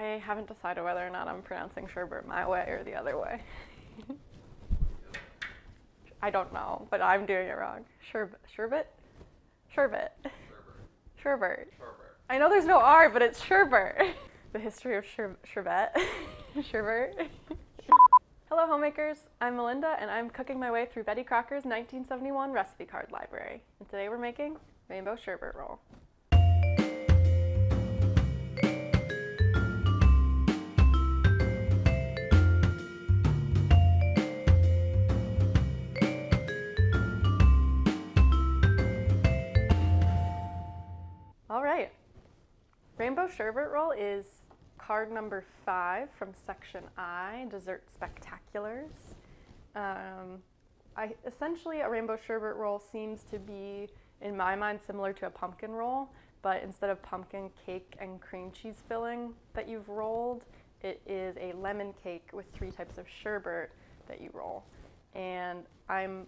I haven't decided whether or not I'm pronouncing sherbet my way or the other way. I don't know, but I'm doing it wrong. Sherbet? Sherbet. Sherbet. I know there's no R, but it's sherbet. The history of sherbet. Sherbet. Hello, homemakers. I'm Melinda, and I'm cooking my way through Betty Crocker's 1971 recipe card library. And today we're making Rainbow Sherbet Roll. All right. Rainbow Sherbet Roll is card number 5 from section I, Dessert Spectaculars. Essentially, a rainbow sherbet roll seems to be, in my mind, similar to a pumpkin roll, but instead of pumpkin cake and cream cheese filling that you've rolled, it is a lemon cake with 3 types of sherbet that you roll. And I'm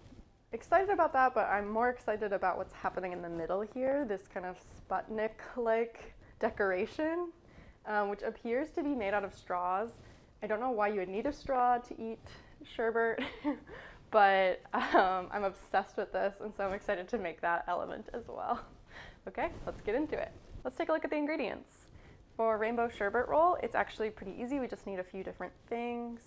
excited about that, but I'm more excited about what's happening in the middle here, this kind of Sputnik-like decoration, which appears to be made out of straws. I don't know why you would need a straw to eat sherbet, but I'm obsessed with this, and so I'm excited to make that element as well. Okay, let's get into it. Let's take a look at the ingredients. For Rainbow Sherbet Roll, it's actually pretty easy. We just need a few different things.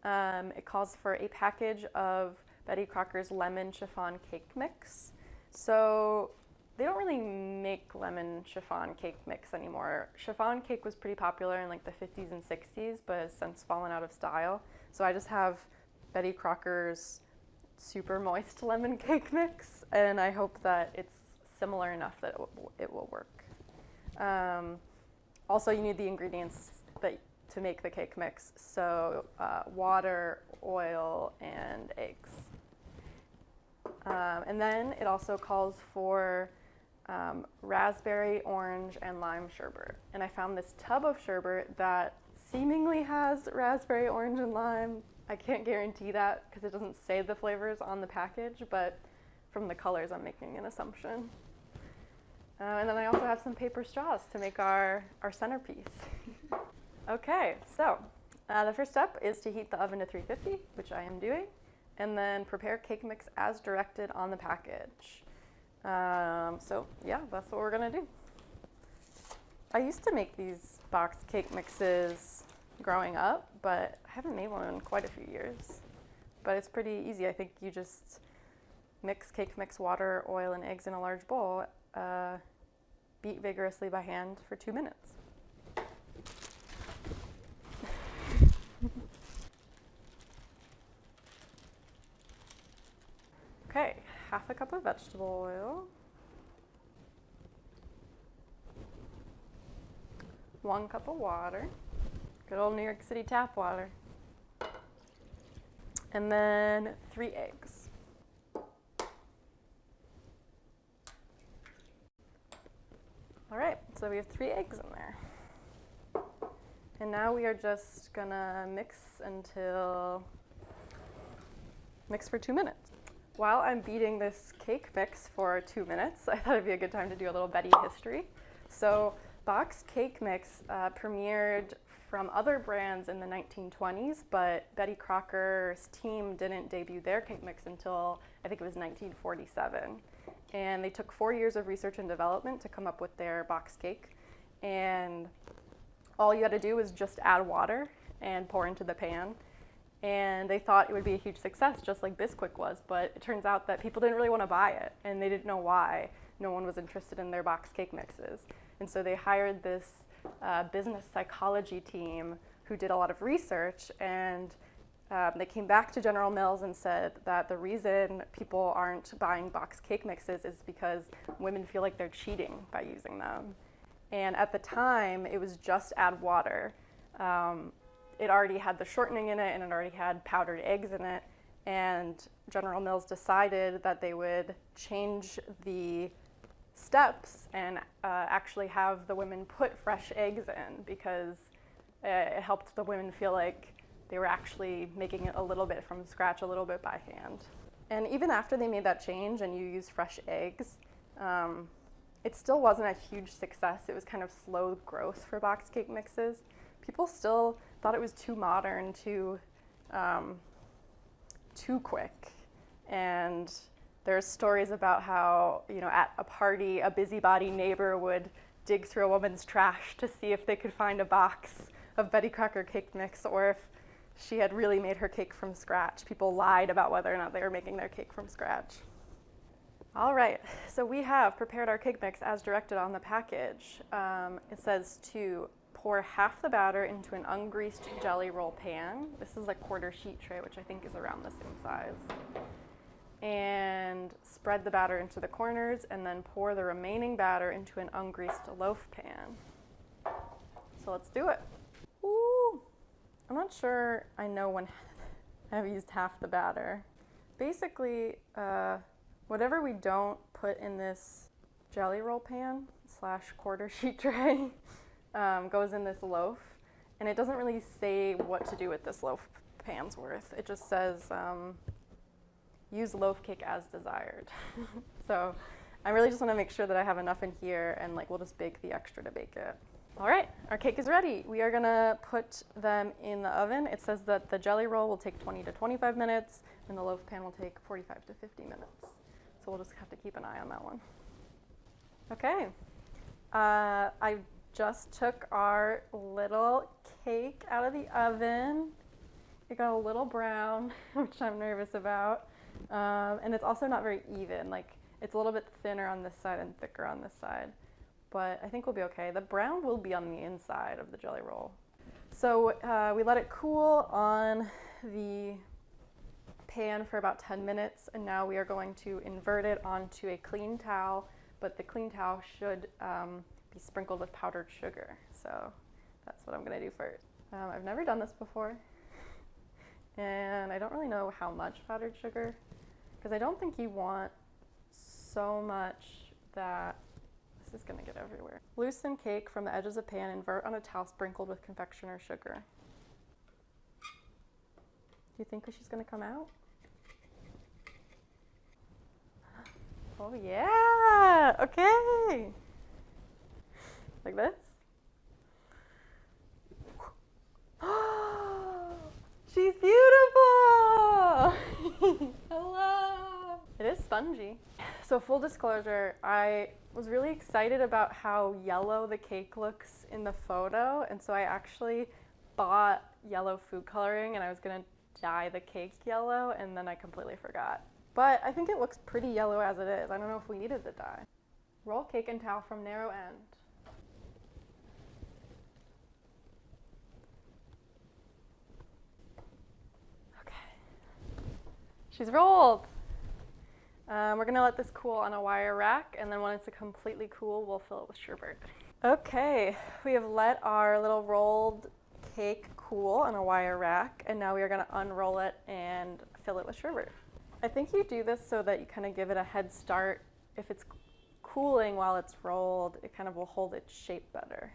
It calls for a package of Betty Crocker's lemon chiffon cake mix. So they don't really make lemon chiffon cake mix anymore. Chiffon cake was pretty popular in like the 50s and 60s, but has since fallen out of style. So I just have Betty Crocker's super moist lemon cake mix, and I hope that it's similar enough that it will work. Also, you need the ingredients to make the cake mix, so water, oil, and eggs. And then it also calls for raspberry, orange, and lime sherbet. And I found this tub of sherbet that seemingly has raspberry, orange, and lime. I can't guarantee that because it doesn't say the flavors on the package, but from the colors I'm making an assumption. And then I also have some paper straws to make our centerpiece. Okay, so the first step is to heat the oven to 350, which I am doing, and then prepare cake mix as directed on the package. So yeah, that's what we're gonna do. I used to make these box cake mixes growing up, but I haven't made one in quite a few years. But it's pretty easy. I think you just mix cake mix, water, oil, and eggs in a large bowl, beat vigorously by hand for 2 minutes. Okay, half a cup of vegetable oil, 1 cup of water, good old New York City tap water, and then 3 eggs. All right, so we have 3 eggs in there. And now we are just gonna mix for 2 minutes. While I'm beating this cake mix for 2 minutes, I thought it'd be a good time to do a little Betty history. So box cake mix premiered from other brands in the 1920s, but Betty Crocker's team didn't debut their cake mix until I think it was 1947. And they took 4 years of research and development to come up with their box cake. And all you had to do was just add water and pour into the pan. And they thought it would be a huge success, just like Bisquick was, but it turns out that people didn't really want to buy it, and they didn't know why. No one was interested in their box cake mixes. And so they hired this business psychology team who did a lot of research, and they came back to General Mills and said that the reason people aren't buying box cake mixes is because women feel like they're cheating by using them. And at the time, it was just add water. It already had the shortening in it, and it already had powdered eggs in it. And General Mills decided that they would change the steps and actually have the women put fresh eggs in, because it helped the women feel like they were actually making it a little bit from scratch, a little bit by hand. And even after they made that change and you use fresh eggs, it still wasn't a huge success. It was kind of slow growth for box cake mixes. People still thought it was too modern, too quick. And there's stories about how, you know, at a party, a busybody neighbor would dig through a woman's trash to see if they could find a box of Betty Crocker cake mix, or if she had really made her cake from scratch. People lied about whether or not they were making their cake from scratch. All right, so we have prepared our cake mix as directed on the package. It says to pour half the batter into an ungreased jelly roll pan. This is a quarter sheet tray, which I think is around the same size. And spread the batter into the corners, and then pour the remaining batter into an ungreased loaf pan. So let's do it. Ooh, I'm not sure I know when I've used half the batter. Basically, whatever we don't put in this jelly roll pan / quarter sheet tray goes in this loaf, and it doesn't really say what to do with this loaf pan's worth. It just says use loaf cake as desired. So I really just want to make sure that I have enough in here, and like we'll just bake the extra to bake it. All right, our cake is ready. We are gonna put them in the oven. It says that the jelly roll will take 20 to 25 minutes, and the loaf pan will take 45 to 50 minutes. So we'll just have to keep an eye on that one. Okay, I just took our little cake out of the oven. It got a little brown, which I'm nervous about. And it's also not very even. Like, it's a little bit thinner on this side and thicker on this side. But I think we'll be okay. The brown will be on the inside of the jelly roll. So we let it cool on the pan for about 10 minutes, and now we are going to invert it onto a clean towel, but the clean towel should be sprinkled with powdered sugar. So that's what I'm gonna do first. I've never done this before, and I don't really know how much powdered sugar, because I don't think you want so much that this is gonna get everywhere. Loosen cake from the edges of pan, invert on a towel sprinkled with confectioner sugar. Do you think she's gonna come out? Oh yeah, okay. Like this? She's beautiful! Hello! It is spongy. So full disclosure, I was really excited about how yellow the cake looks in the photo, and so I actually bought yellow food coloring, and I was gonna dye the cake yellow, and then I completely forgot. But I think it looks pretty yellow as it is. I don't know if we needed the dye. Roll cake and towel from narrow end. Okay. She's rolled. We're gonna let this cool on a wire rack, and then when it's completely cool, we'll fill it with sherbet. Okay, we have let our little rolled cake cool on a wire rack, and now we are gonna unroll it and fill it with sherbet. I think you do this so that you kind of give it a head start. If it's cooling while it's rolled, it kind of will hold its shape better.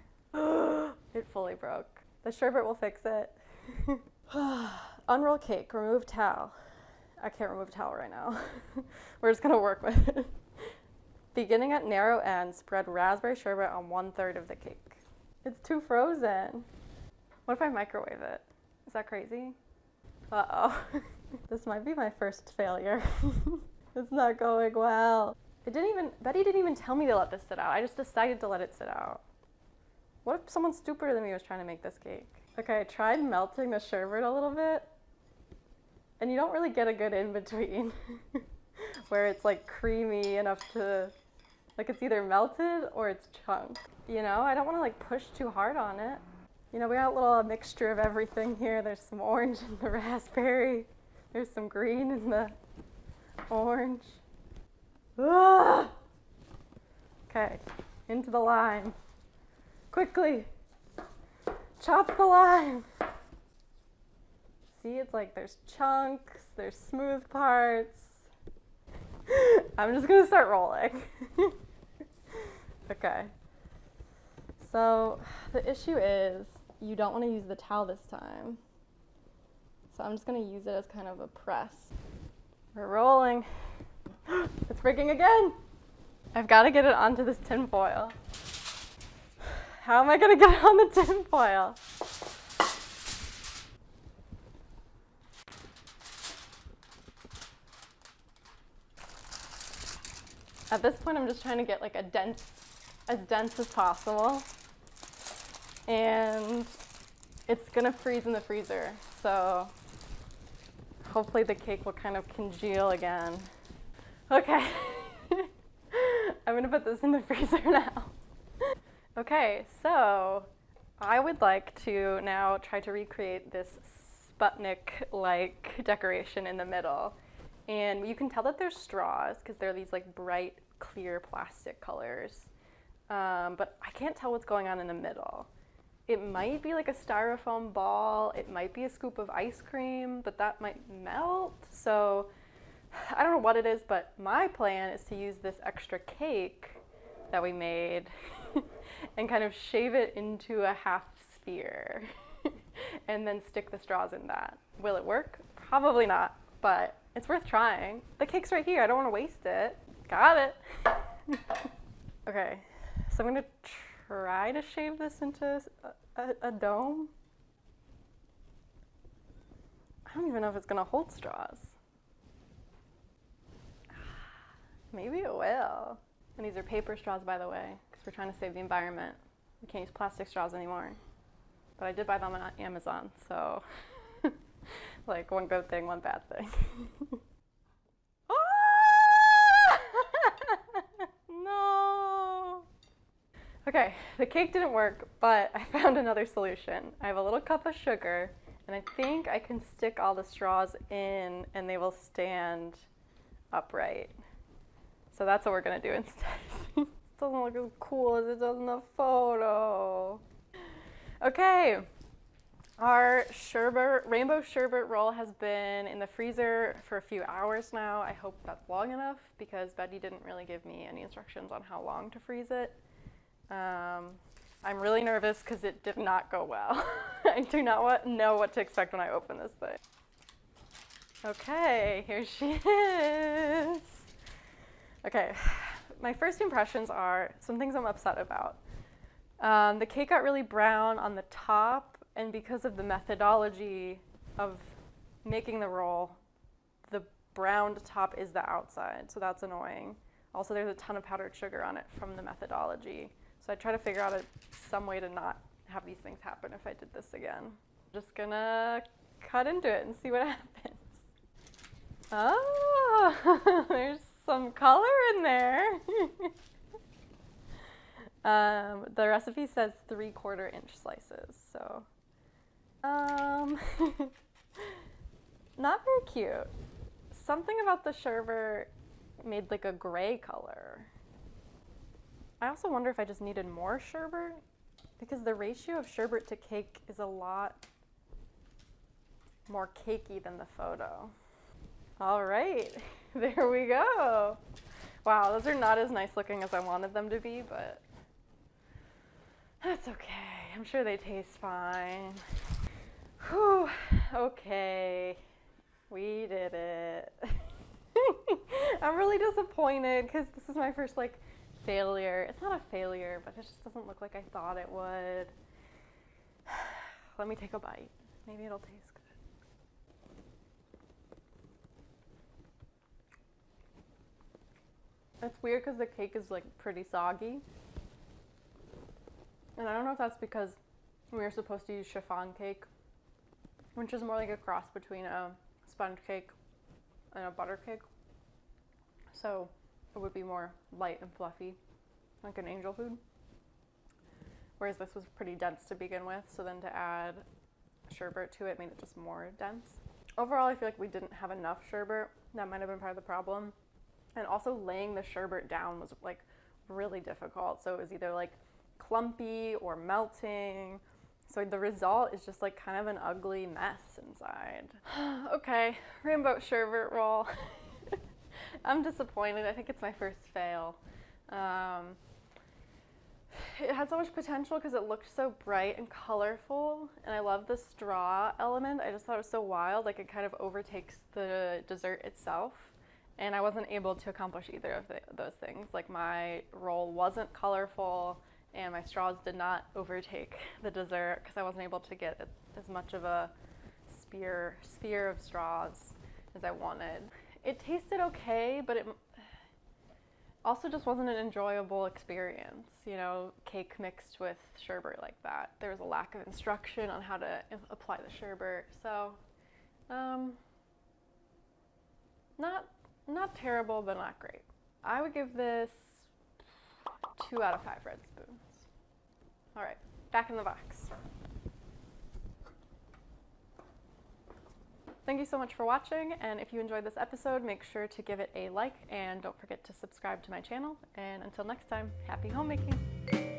It fully broke. The sherbet will fix it. Unroll cake, remove towel. I can't remove a towel right now. We're just gonna work with it. Beginning at narrow end, spread raspberry sherbet on 1/3 of the cake. It's too frozen. What if I microwave it? Is that crazy? Uh-oh. This might be my first failure. It's not going well. Betty didn't even tell me to let this sit out. I just decided to let it sit out. What if someone stupider than me was trying to make this cake? Okay, I tried melting the sherbet a little bit, and you don't really get a good in-between where it's like creamy enough to, like it's either melted or it's chunked. You know, I don't want to like push too hard on it. You know, we got a little mixture of everything here. There's some orange in the raspberry. There's some green in the orange. Ah! Okay, into the lime. Quickly, chop the lime. See, it's like there's chunks, there's smooth parts. I'm just gonna start rolling. Okay. So the issue is you don't want to use the towel this time. So I'm just gonna use it as kind of a press. We're rolling. It's breaking again. I've got to get it onto this tin foil. How am I gonna get it on the tin foil? At this point, I'm just trying to get like as dense as possible. And it's gonna freeze in the freezer, so hopefully the cake will kind of congeal again. Okay, I'm gonna put this in the freezer now. Okay, so I would like to now try to recreate this Sputnik-like decoration in the middle. And you can tell that there's straws because they're these like bright, clear plastic colors. But I can't tell what's going on in the middle. It might be like a styrofoam ball, it might be a scoop of ice cream, but that might melt. So I don't know what it is, but my plan is to use this extra cake that we made and kind of shave it into a half sphere and then stick the straws in that. Will it work? Probably not, but it's worth trying. The cake's right here, I don't want to waste it. Got it. Okay, so I'm gonna try to shave this into a dome. I don't even know if it's gonna hold straws. Maybe it will. And these are paper straws, by the way, because we're trying to save the environment. We can't use plastic straws anymore. But I did buy them on Amazon, so like one good thing, one bad thing. No! Okay, the cake didn't work, but I found another solution. I have a little cup of sugar, and I think I can stick all the straws in and they will stand upright. So that's what we're gonna do instead. It doesn't look as cool as it does in the photo. Okay, our Rainbow Sherbet Roll has been in the freezer for a few hours now. I hope that's long enough because Betty didn't really give me any instructions on how long to freeze it. I'm really nervous because it did not go well. I do not know what to expect when I open this thing. Okay, here she is. Okay, my first impressions are some things I'm upset about. The cake got really brown on the top, and because of the methodology of making the roll, the browned top is the outside, so that's annoying. Also, there's a ton of powdered sugar on it from the methodology. So I try to figure out some way to not have these things happen if I did this again. I'm just gonna cut into it and see what happens. Oh, there's some color in there. The recipe says 3/4 inch slices, so not very cute. Something about the sherbet made like a gray color. I also wonder if I just needed more sherbet because the ratio of sherbet to cake is a lot more cakey than the photo. All right, there we go. Wow, those are not as nice looking as I wanted them to be, but that's okay. I'm sure they taste fine. Whew, okay, we did it. I'm really disappointed because this is my first failure. It's not a failure, but it just doesn't look like I thought it would. Let me take a bite. Maybe it'll taste good. It's weird because the cake is pretty soggy. And I don't know if that's because we were supposed to use chiffon cake, which is more like a cross between a sponge cake and a butter cake. So it would be more light and fluffy, like an angel food. Whereas this was pretty dense to begin with, so then to add sherbet to it made it just more dense. Overall, I feel like we didn't have enough sherbet. That might have been part of the problem. And also laying the sherbet down was really difficult. So it was either clumpy or melting. So the result is just kind of an ugly mess inside. Okay, Rainbow Sherbet Roll. I'm disappointed. I think it's my first fail. It had so much potential because it looked so bright and colorful, and I love the straw element. I just thought it was so wild, it kind of overtakes the dessert itself, and I wasn't able to accomplish either of those things. My roll wasn't colorful, and my straws did not overtake the dessert because I wasn't able to get as much of a sphere of straws as I wanted. It tasted okay, but it also just wasn't an enjoyable experience, you know, cake mixed with sherbet like that. There was a lack of instruction on how to apply the sherbet, so not terrible, but not great. I would give this 2 out of 5 red spoons. All right, back in the box. Thank you so much for watching, and if you enjoyed this episode, make sure to give it a like and don't forget to subscribe to my channel. And until next time, happy homemaking!